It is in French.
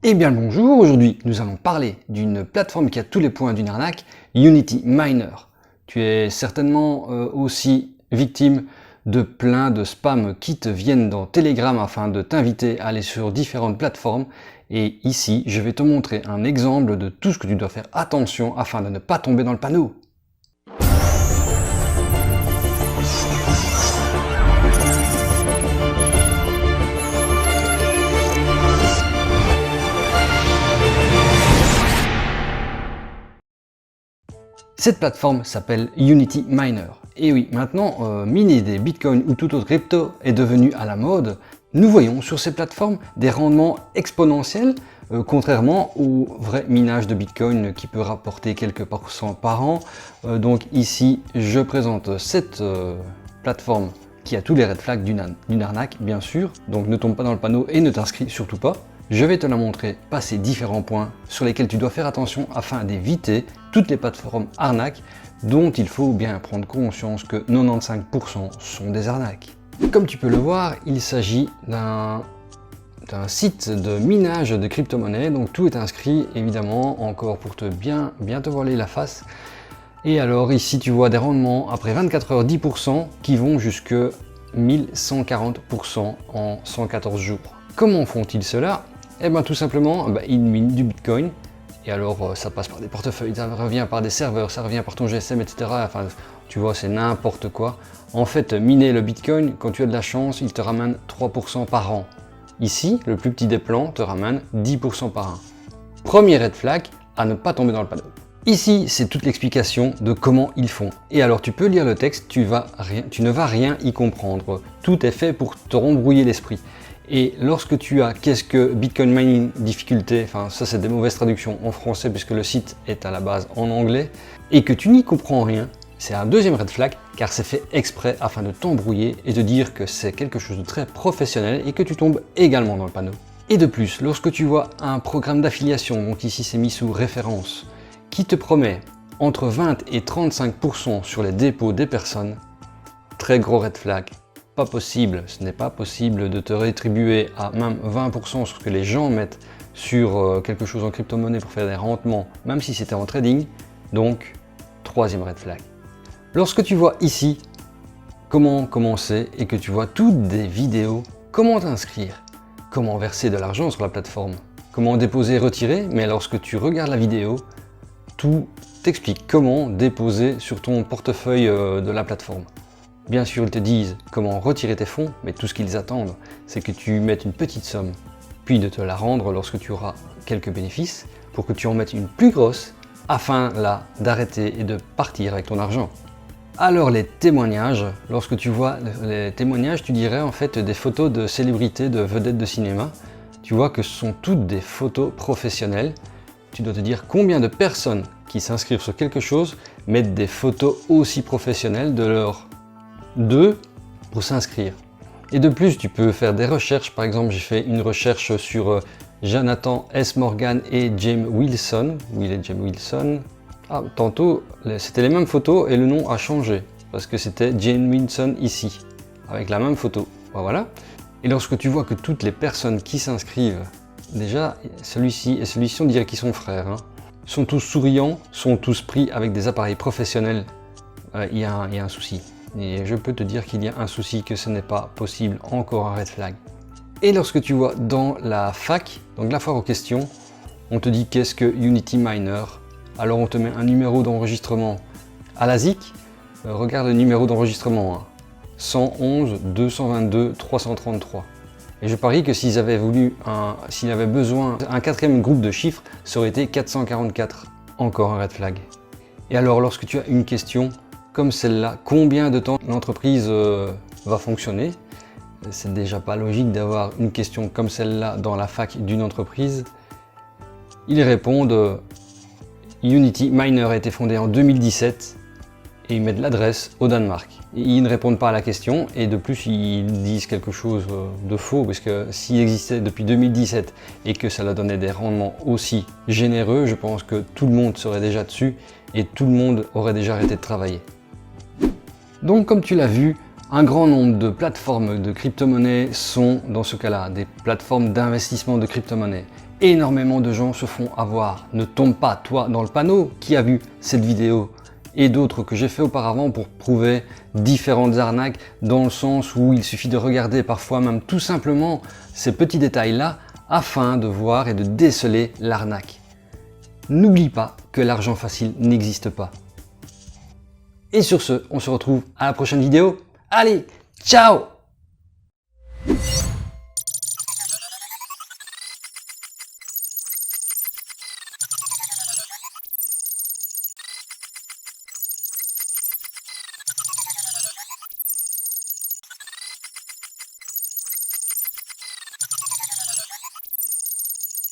Eh bien le bonjour, aujourd'hui nous allons parler d'une plateforme qui a tous les points d'une arnaque, Unity Miner. Tu es certainement aussi victime de plein de spams qui te viennent dans Telegram afin de t'inviter à aller sur différentes plateformes. Et ici, je vais te montrer un exemple de tout ce que tu dois faire attention afin de ne pas tomber dans le panneau. Cette plateforme s'appelle Unity Miner. Et oui, maintenant, miner des bitcoins ou toute autre crypto est devenu à la mode. Nous voyons sur ces plateformes des rendements exponentiels, contrairement au vrai minage de bitcoin qui peut rapporter quelques pourcents par an. Donc ici, je présente cette plateforme qui a tous les red flags d'une arnaque, bien sûr. Donc ne tombe pas dans le panneau et ne t'inscris surtout pas. Je vais te la montrer par ces différents points sur lesquels tu dois faire attention afin d'éviter toutes les plateformes arnaques dont il faut bien prendre conscience que 95% sont des arnaques. Comme tu peux le voir, il s'agit d'un site de minage de crypto-monnaies, donc tout est inscrit évidemment encore pour te bien te voiler la face. Et alors ici tu vois des rendements après 24 heures 10% qui vont jusque 1140% en 114 jours. Comment font-ils cela? Eh bien tout simplement, ils minent du bitcoin, et alors ça passe par des portefeuilles, ça revient par des serveurs, ça revient par ton GSM, etc. Enfin, tu vois, c'est n'importe quoi. En fait, miner le bitcoin, quand tu as de la chance, il te ramène 3% par an. Ici, le plus petit des plans te ramène 10% par an. Premier red flag, à ne pas tomber dans le panneau. Ici, c'est toute l'explication de comment ils font. Et alors, tu peux lire le texte, tu ne vas rien y comprendre. Tout est fait pour te rembrouiller l'esprit. Et lorsque tu as qu'est-ce que Bitcoin mining difficulté, enfin ça c'est des mauvaises traductions en français puisque le site est à la base en anglais, et que tu n'y comprends rien, c'est un deuxième red flag car c'est fait exprès afin de t'embrouiller et de dire que c'est quelque chose de très professionnel et que tu tombes également dans le panneau. Et de plus, lorsque tu vois un programme d'affiliation, donc ici c'est mis sous référence, qui te promet entre 20 et 35% sur les dépôts des personnes, très gros red flag. Pas possible, ce n'est pas possible de te rétribuer à même 20% sur ce que les gens mettent sur quelque chose en crypto-monnaie pour faire des rendements, même si c'était en trading. Donc, troisième red flag. Lorsque tu vois ici comment commencer et que tu vois toutes des vidéos, comment t'inscrire, comment verser de l'argent sur la plateforme, comment déposer et retirer, mais lorsque tu regardes la vidéo, tout t'explique comment déposer sur ton portefeuille de la plateforme. Bien sûr, ils te disent comment retirer tes fonds, mais tout ce qu'ils attendent, c'est que tu mettes une petite somme, puis de te la rendre lorsque tu auras quelques bénéfices, pour que tu en mettes une plus grosse, afin là d'arrêter et de partir avec ton argent. Alors les témoignages, lorsque tu vois les témoignages, tu dirais en fait des photos de célébrités, de vedettes de cinéma. Tu vois que ce sont toutes des photos professionnelles. Tu dois te dire combien de personnes qui s'inscrivent sur quelque chose mettent des photos aussi professionnelles de leur pour s'inscrire. Et de plus, tu peux faire des recherches. Par exemple, j'ai fait une recherche sur Jonathan S. Morgan et James Wilson. Will et James Wilson. Ah, tantôt, c'était les mêmes photos et le nom a changé. Parce que c'était James Wilson ici, avec la même photo. Voilà. Et lorsque tu vois que toutes les personnes qui s'inscrivent, déjà, celui-ci et celui-ci, on dirait qu'ils sont frères, hein, sont tous souriants, sont tous pris avec des appareils professionnels. Il y a un souci. Et je peux te dire qu'il y a un souci, que ce n'est pas possible, encore un red flag. Et lorsque tu vois dans la fac, donc la foire aux questions, on te dit qu'est-ce que Unity Miner, alors on te met un numéro d'enregistrement à la ZIC, regarde le numéro d'enregistrement, hein, 111 222 333. Et je parie que s'ils avaient besoin d'un quatrième groupe de chiffres, ça aurait été 444, encore un red flag. Et alors lorsque tu as une question, comme celle-là, combien de temps l'entreprise va fonctionner? C'est déjà pas logique d'avoir une question comme celle-là dans la fac d'une entreprise. Ils répondent Unity Miner a été fondé en 2017 et ils mettent l'adresse au Danemark. Et ils ne répondent pas à la question et de plus ils disent quelque chose de faux parce que s'il existait depuis 2017 et que ça leur donnait des rendements aussi généreux, je pense que tout le monde serait déjà dessus et tout le monde aurait déjà arrêté de travailler. Donc comme tu l'as vu, Un grand nombre de plateformes de crypto-monnaies sont dans ce cas-là des plateformes d'investissement de crypto-monnaies. Énormément de gens se font avoir. Ne tombe pas, toi, dans le panneau qui a vu cette vidéo et d'autres que j'ai fait auparavant pour prouver différentes arnaques, dans le sens où il suffit de regarder parfois même tout simplement ces petits détails-là afin de voir et de déceler l'arnaque. N'oublie pas que l'argent facile n'existe pas. Et sur ce, on se retrouve à la prochaine vidéo. Allez, ciao!